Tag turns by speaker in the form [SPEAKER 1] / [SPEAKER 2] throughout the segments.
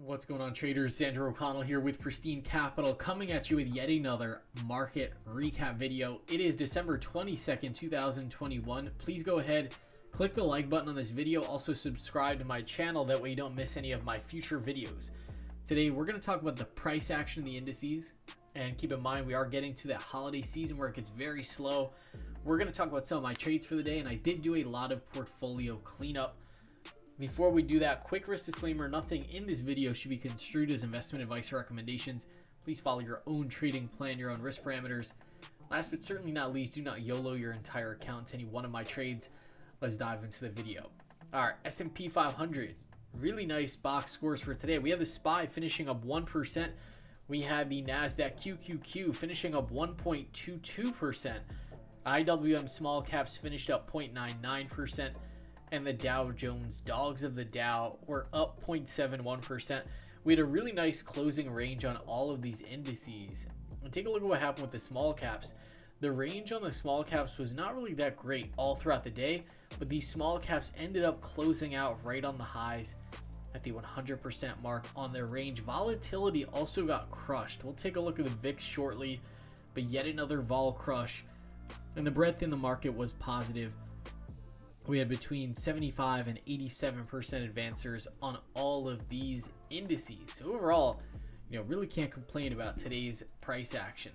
[SPEAKER 1] What's going on, traders? Sandro O'Connell here with Pristine Capital, coming at you with yet another market recap video. It is December 22nd, 2021. Please go ahead, click the like button on this video. Also subscribe to my channel, that way you don't miss any of my future videos. Today we're going to talk about the price action of the indices, and keep in mind we are getting to that holiday season where it gets very slow. We're going to talk about some of my trades for the day, and I did do a lot of portfolio cleanup. Before we do that, quick risk disclaimer: nothing in this video should be construed as investment advice or recommendations. Please follow your own trading plan, your own risk parameters. Last but certainly not least, do not YOLO your entire account to any one of my trades. Let's dive into the video. All right, S&P 500, really nice box scores for today. We have the SPY finishing up 1%. We had the NASDAQ QQQ finishing up 1.22%. IWM small caps finished up 0.99%. And the Dow Jones dogs of the Dow were up 0.71%. We had a really nice closing range on all of these indices. And take a look at what happened with the small caps. The range on the small caps was not really that great all throughout the day, but these small caps ended up closing out right on the highs at the 100% mark on their range. Volatility also got crushed. We'll take a look at the VIX shortly, but yet another vol crush. And the breadth in the market was positive. We had between 75 and 87% advancers on all of these indices. So overall, really can't complain about today's price action.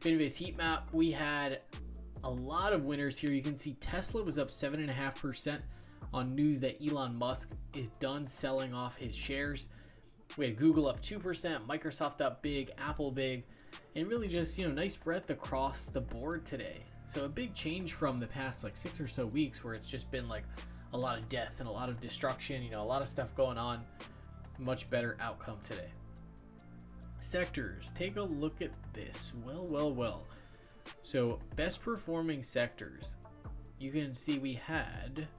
[SPEAKER 1] Finovate heat map, we had a lot of winners here. You can see Tesla was up 7.5% on news that Elon Musk is done selling off his shares. We had Google up 2%, Microsoft up big, Apple big, and really just, nice breadth across the board today. So a big change from the past 6 or so weeks where it's just been a lot of death and a lot of destruction, a lot of stuff going on. Much better outcome today. Sectors, take a look at this. Well. So best performing sectors, you can see we had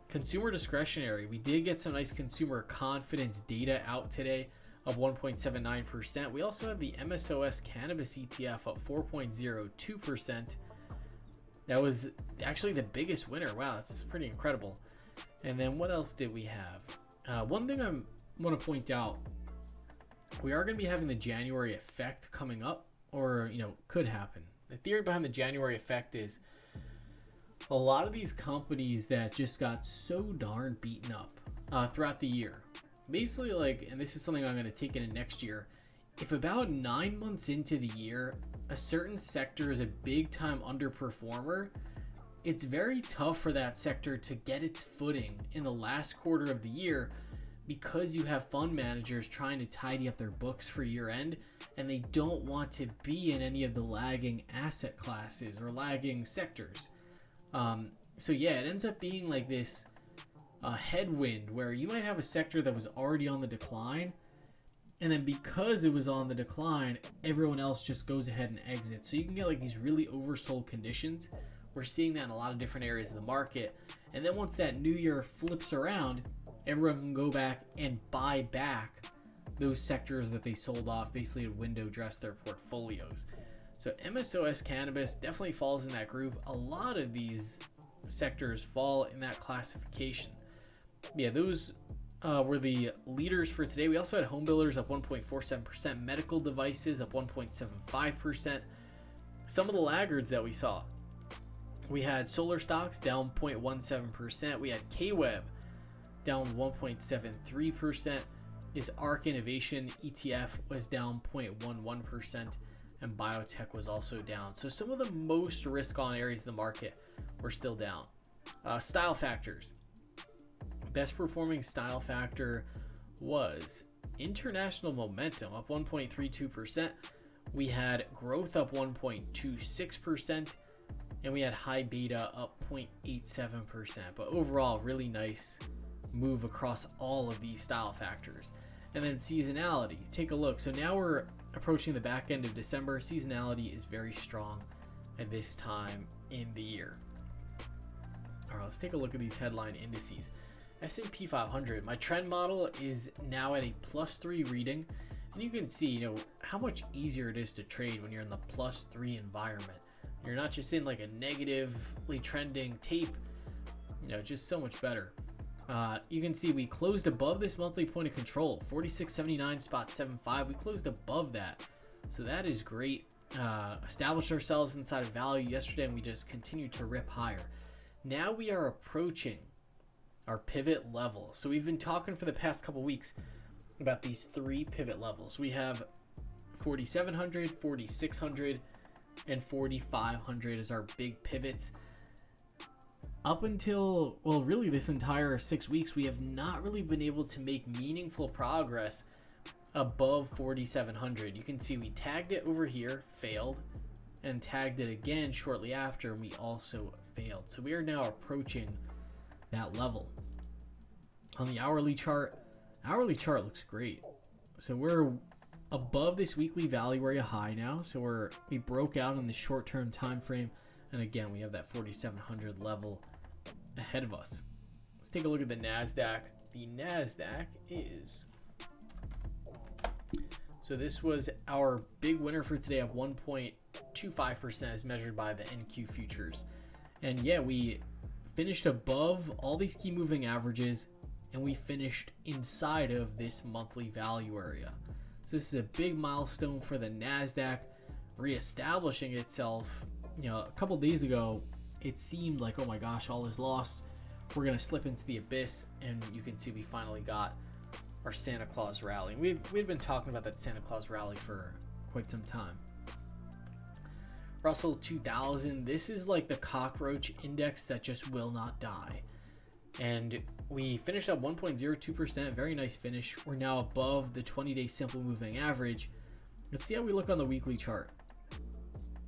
[SPEAKER 1] consumer discretionary. We did get some nice consumer confidence data out today of 1.79%. We also have the MSOS cannabis ETF up 4.02%. That was actually the biggest winner. Wow, that's pretty incredible. And then what else did we have? One thing I want to point out, we are going to be having the January effect coming up, or could happen. The theory behind the January effect is a lot of these companies that just got so darn beaten up throughout the year. Basically, and this is something I'm going to take into next year, if about 9 months into the year, a certain sector is a big time underperformer, it's very tough for that sector to get its footing in the last quarter of the year, because you have fund managers trying to tidy up their books for year end, and they don't want to be in any of the lagging asset classes or lagging sectors. So yeah, it ends up being like this a headwind where you might have a sector that was already on the decline, and then because it was on the decline, everyone else just goes ahead and exits. So you can get these really oversold conditions. We're seeing that in a lot of different areas of the market. And then once that new year flips around, everyone can go back and buy back those sectors that they sold off, basically to window dress their portfolios. So MSOS cannabis definitely falls in that group. A lot of these sectors fall in that classification. Yeah, those were the leaders for today. We also had home builders up 1.47%, medical devices up 1.75%. Some of the laggards that we saw, we had solar stocks down 0.17%. We had KWeb down 1.73%. This ARK Innovation ETF was down 0.11%, and biotech was also down. So some of the most risk-on areas of the market were still down. Style factors. Best performing style factor was International Momentum up 1.32%. We had growth up 1.26%, and we had high beta up 0.87%. But overall, really nice move across all of these style factors. And then seasonality, take a look. So now we're approaching the back end of December. Seasonality is very strong at this time in the year. All right, let's take a look at these headline indices. S&P 500, my trend model is now at a +3 reading, and you can see, how much easier it is to trade when you're in the +3 environment. You're not just in a negatively trending tape, just so much better. You can see we closed above this monthly point of control, 46.79.75. We closed above that, so that is great. Established ourselves inside of value yesterday, and we just continued to rip higher. Now we are approaching our pivot level. So we've been talking for the past couple weeks about these 3 pivot levels. We have 4,700, 4,600, and 4,500 as our big pivots. Up until, well, really this entire 6 weeks, we have not really been able to make meaningful progress above 4,700. You can see we tagged it over here, failed, and tagged it again shortly after, and we also failed. So we are now approaching that level. On the hourly chart looks great. So we're above this weekly value area high now. So we broke out in the short-term time frame, and again we have that 4,700 level ahead of us. Let's take a look at the NASDAQ. The NASDAQ is, so this was our big winner for today, up 1.25% as measured by the NQ futures. And yeah, we finished above all these key moving averages, and we finished inside of this monthly value area. So this is a big milestone for the NASDAQ, reestablishing itself. You know, a couple days ago, it seemed like, oh my gosh, all is lost. We're going to slip into the abyss, and you can see we finally got our Santa Claus rally. We've been talking about that Santa Claus rally for quite some time. Russell 2000, this is like the cockroach index that just will not die. And we finished up 1.02%, very nice finish. We're now above the 20-day simple moving average. Let's see how we look on the weekly chart.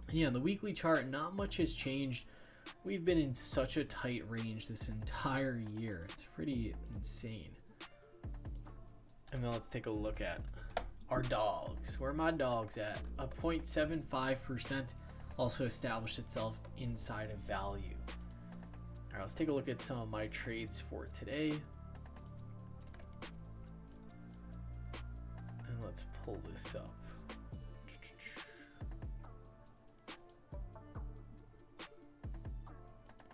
[SPEAKER 1] And yeah, on the weekly chart, not much has changed. We've been in such a tight range this entire year. It's pretty insane. And then let's take a look at our dogs. Where are my dogs at? A 0.75%. Also established itself inside of value. All right, let's take a look at some of my trades for today. And let's pull this up.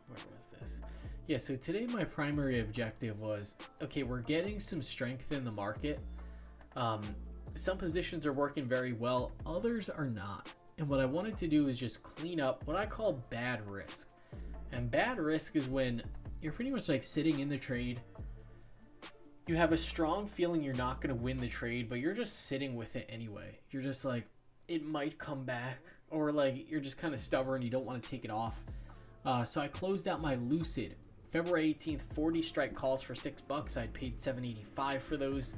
[SPEAKER 1] Where was this? Yeah, so today my primary objective was, okay, we're getting some strength in the market. Some positions are working very well, others are not. And what I wanted to do is just clean up what I call bad risk. And bad risk is when you're pretty much like sitting in the trade. You have a strong feeling you're not going to win the trade, but you're just sitting with it anyway. You're just like, it might come back, or like you're just kind of stubborn. You don't want to take it off. So I closed out my Lucid February 18th, 40 strike calls for $6. I'd paid $7.85 for those.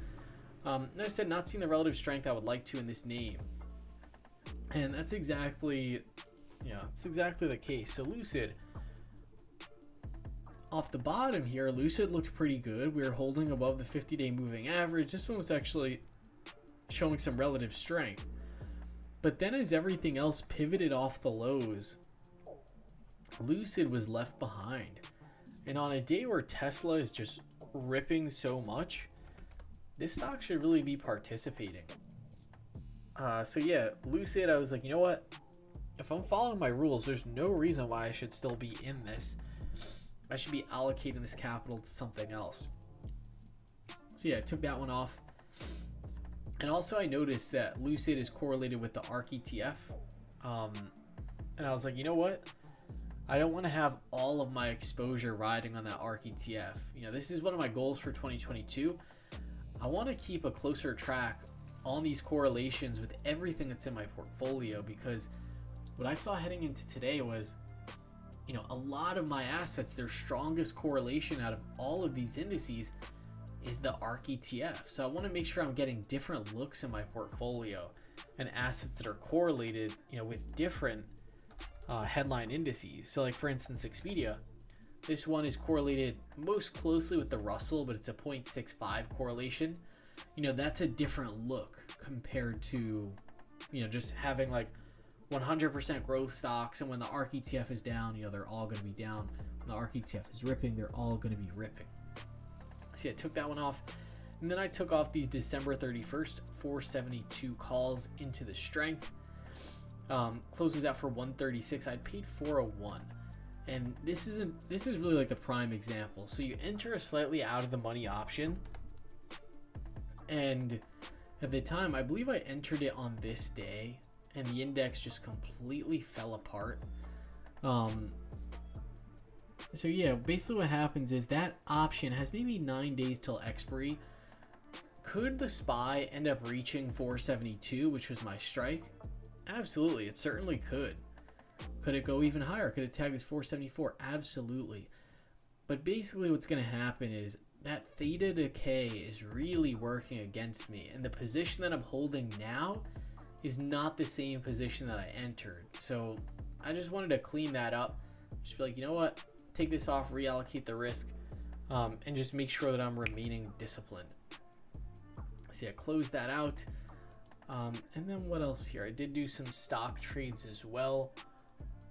[SPEAKER 1] Like I said, not seeing the relative strength I would like to in this name. And that's exactly, it's exactly the case. So Lucid, off the bottom here, Lucid looked pretty good. We were holding above the 50-day moving average. This one was actually showing some relative strength. But then as everything else pivoted off the lows, Lucid was left behind. And on a day where Tesla is just ripping so much, this stock should really be participating. So yeah, Lucid, I was like, you know what? If I'm following my rules, there's no reason why I should still be in this. I should be allocating this capital to something else. So yeah, I took that one off. And also I noticed that Lucid is correlated with the ARK ETF. And I was like, you know what? I don't want to have all of my exposure riding on that ARK ETF. This is one of my goals for 2022. I want to keep a closer track on these correlations with everything that's in my portfolio, because what I saw heading into today was, a lot of my assets, their strongest correlation out of all of these indices is the ARK ETF. So I want to make sure I'm getting different looks in my portfolio and assets that are correlated, with different headline indices. So like for instance, Expedia, this one is correlated most closely with the Russell, but it's a 0.65 correlation. That's a different look compared to, just having like 100% growth stocks. And when the ARK ETF is down, they're all going to be down. When the ARK ETF is ripping, they're all going to be ripping. See, I took that one off. And then I took off these December 31st, 472 calls into the strength. Closes out for 136. I'd paid 401. And this is really like the prime example. So you enter a slightly out of the money option, and at the time I believe I entered it on this day, and the index just completely fell apart. So yeah, basically what happens is that option has maybe 9 days till expiry. Could the SPY end up reaching 472, which was my strike? Absolutely, it certainly could. Could it go even higher? Could it tag this 474? Absolutely. But basically what's going to happen is that theta decay is really working against me, and the position that I'm holding now is not the same position that I entered. So I just wanted to clean that up. Just be like, you know what? Take this off, reallocate the risk, and just make sure that I'm remaining disciplined. See, I closed that out. And then what else here? I did do some stock trades as well.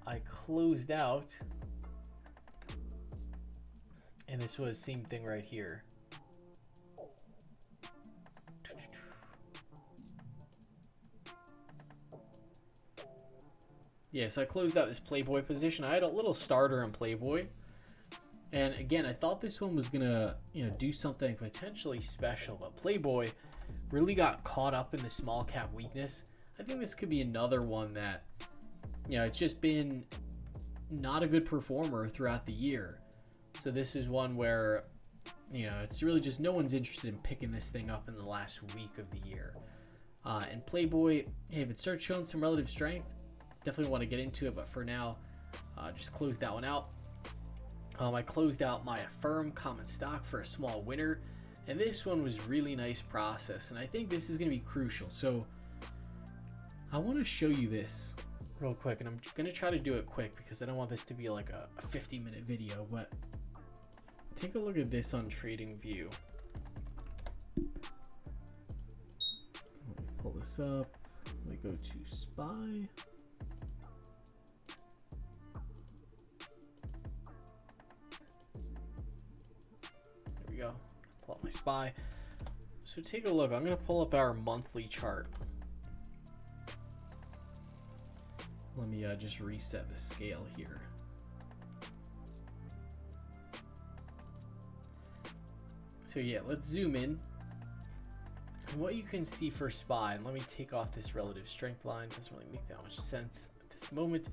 [SPEAKER 1] I closed out, and this was same thing right here. Yeah, so I closed out this Playboy position. I had a little starter in Playboy, and again, I thought this one was gonna, do something potentially special, but Playboy really got caught up in the small cap weakness. I think this could be another one that, it's just been not a good performer throughout the year. So this is one where, it's really just no one's interested in picking this thing up in the last week of the year. And Playboy, hey, if it starts showing some relative strength, definitely want to get into it. But for now, just close that one out. I closed out my Affirm common stock for a small winner. And this one was really nice process. And I think this is going to be crucial. So I want to show you this real quick, and I'm going to try to do it quick because I don't want this to be like a 50-minute video, but take a look at this on TradingView. Let me pull this up. Let me go to SPY. There we go. Pull up my SPY. So take a look. I'm going to pull up our monthly chart. Let me just reset the scale here. So yeah, let's zoom in. And what you can see for SPY, and let me take off this relative strength line. Doesn't really make that much sense at this moment.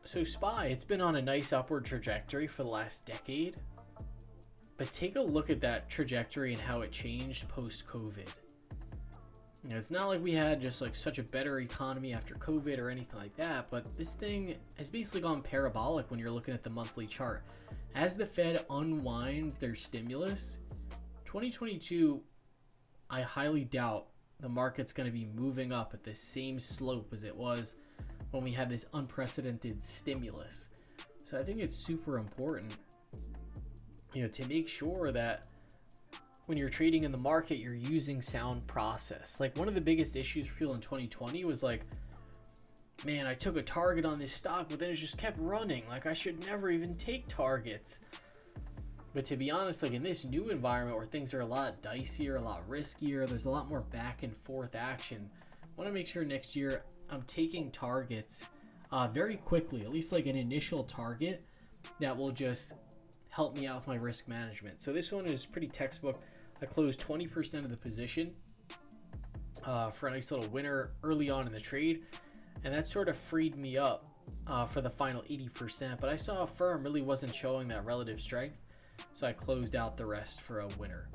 [SPEAKER 1] So SPY, it's been on a nice upward trajectory for the last decade. But take a look at that trajectory and how it changed post-COVID. It's not like we had just like such a better economy after COVID or anything like that, but this thing has basically gone parabolic when you're looking at the monthly chart. As the Fed unwinds their stimulus, 2022, I highly doubt the market's going to be moving up at the same slope as it was when we had this unprecedented stimulus. So I think it's super important, to make sure that when you're trading in the market, you're using sound process. Like one of the biggest issues for people in 2020 was like, man, I took a target on this stock, but then it just kept running. Like I should never even take targets. But to be honest, like in this new environment where things are a lot dicier, a lot riskier, there's a lot more back and forth action. I want to make sure next year I'm taking targets very quickly, at least like an initial target that will just help me out with my risk management. So this one is pretty textbook. I closed 20% of the position for a nice little winner early on in the trade, and that sort of freed me up for the final 80%. But I saw Affirm really wasn't showing that relative strength, so I closed out the rest for a winner.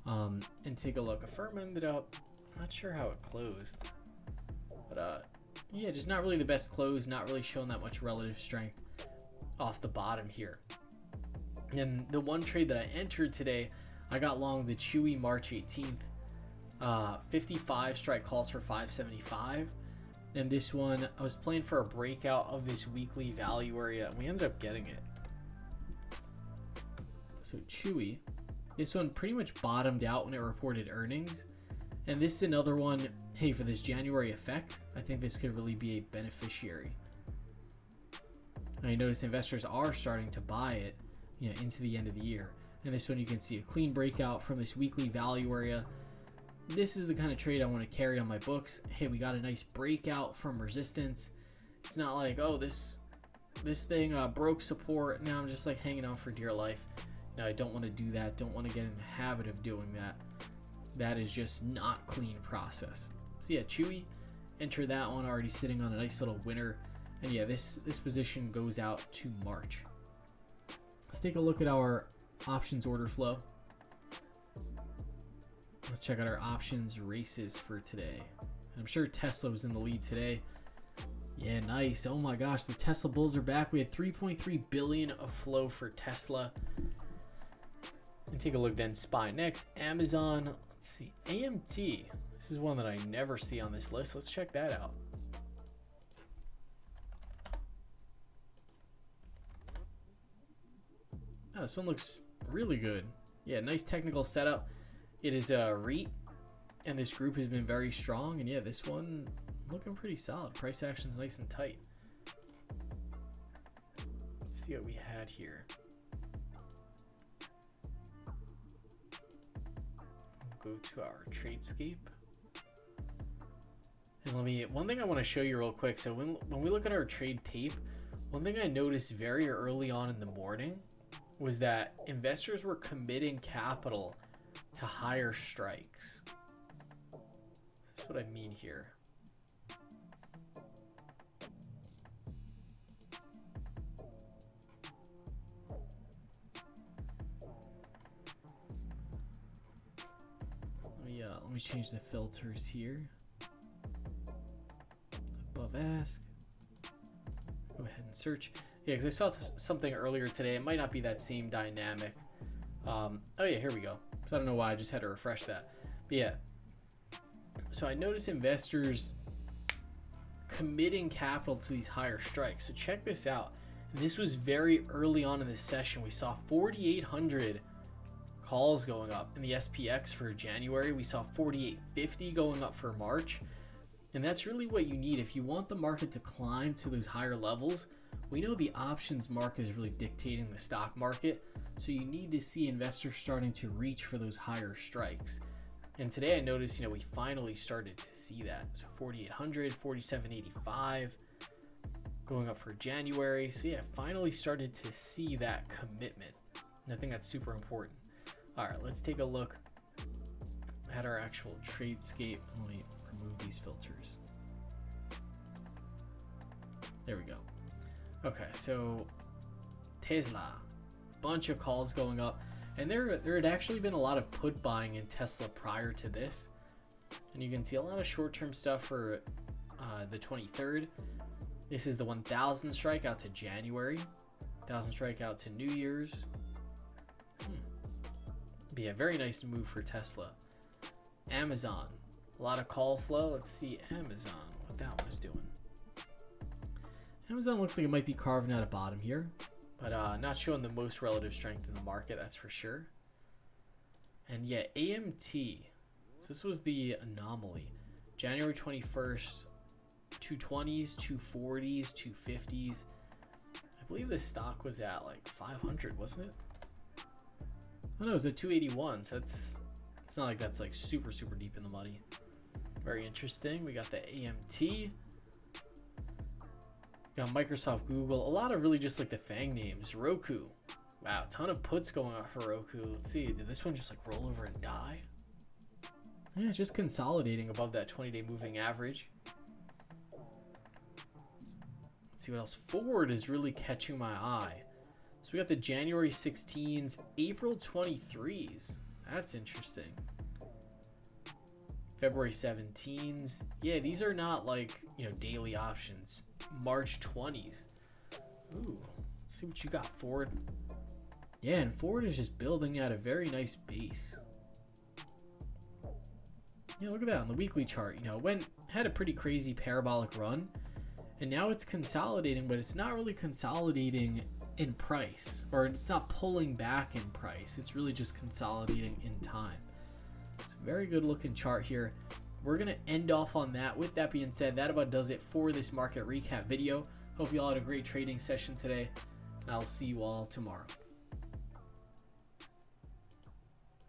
[SPEAKER 1] And take a look. Affirm ended up, I'm not sure how it closed, but yeah, just not really the best close, not really showing that much relative strength off the bottom here. And the one trade that I entered today, I got long the Chewy March 18th, 55 strike calls for 575. And this one, I was playing for a breakout of this weekly value area, and we ended up getting it. So Chewy, this one pretty much bottomed out when it reported earnings. And this is another one, hey, for this January effect, I think this could really be a beneficiary. Now you notice investors are starting to buy it, into the end of the year. And this one you can see a clean breakout from this weekly value area. This is the kind of trade I want to carry on my books. Hey, we got a nice breakout from resistance. It's not like, oh, this this thing broke support. Now I'm just like hanging on for dear life. Now I don't want to do that. Don't want to get in the habit of doing that. That is just not clean process. So yeah, Chewy, enter that one, already sitting on a nice little winner. And yeah, this position goes out to March. Let's take a look at our options order flow. Let's check out our options races for today. I'm sure Tesla was in the lead today. Yeah, nice. Oh my gosh, the Tesla bulls are back. We had 3.3 billion of flow for Tesla. And take a look then. SPY next. Amazon. Let's see. AMT. This is one that I never see on this list. Let's check that out. Oh, this one looks really good. Yeah, nice technical setup. It is a REIT, and this group has been very strong. And yeah, this one looking pretty solid. Price action's nice and tight. Let's see what we had here. We'll go to our Tradescape. And one thing I want to show you real quick. So when we look at our trade tape, one thing I noticed very early on in the morning was that investors were committing capital to higher strikes. That's what I mean here. Let me change the filters here. Above ask. Go ahead and search. Yeah, because I saw something earlier today. It might not be that same dynamic. Oh yeah, here we go. So I don't know why I just had to refresh that. But yeah. So I noticed investors committing capital to these higher strikes. So check this out. And this was very early on in this session. We saw 4,800 calls going up in the SPX for January. We saw 4,850 going up for March. And that's really what you need if you want the market to climb to those higher levels. We know the options market is really dictating the stock market. So you need to see investors starting to reach for those higher strikes. And today I noticed, we finally started to see that. So 4,800, 4,785 going up for January. So yeah, finally started to see that commitment. And I think that's super important. All right, let's take a look at our actual Tradescape. Let me remove these filters. There we go. Okay, so Tesla, bunch of calls going up, and there had actually been a lot of put buying in Tesla prior to this, and you can see a lot of short-term stuff for the 23rd. This is the 1,000 strike out to January, 1,000 strike out to New Year's. But yeah, very nice move for Tesla. Amazon, a lot of call flow. Let's see Amazon, what that one is doing. Amazon looks like it might be carving out a bottom here, but not showing the most relative strength in the market, that's for sure. And yeah, AMT. So this was the anomaly. January 21st, 220s, 240s, 250s. I believe this stock was at like 500, wasn't it? Oh no, it was at 281. So it's not like that's like super deep in the money. Very interesting. We got the AMT. Got Microsoft, Google, a lot of really just like the FANG names. Roku. Wow, ton of puts going on for Roku. Let's see, did this one just like roll over and die? Yeah, it's just consolidating above that 20-day moving average. Let's see what else. Ford is really catching my eye. So we got the January 16s, April 23s. That's interesting. February 17s. Yeah, these are not like, daily options. March 20s. Ooh, let's see what you got, Ford. Yeah, and Ford is just building out a very nice base. Yeah, look at that on the weekly chart. Had a pretty crazy parabolic run, and now it's consolidating, but it's not really consolidating in price, or it's not pulling back in price. It's really just consolidating in time. It's a very good looking chart here. We're going to end off on that. With that being said, that about does it for this market recap video. Hope you all had a great trading session today, and I'll see you all tomorrow.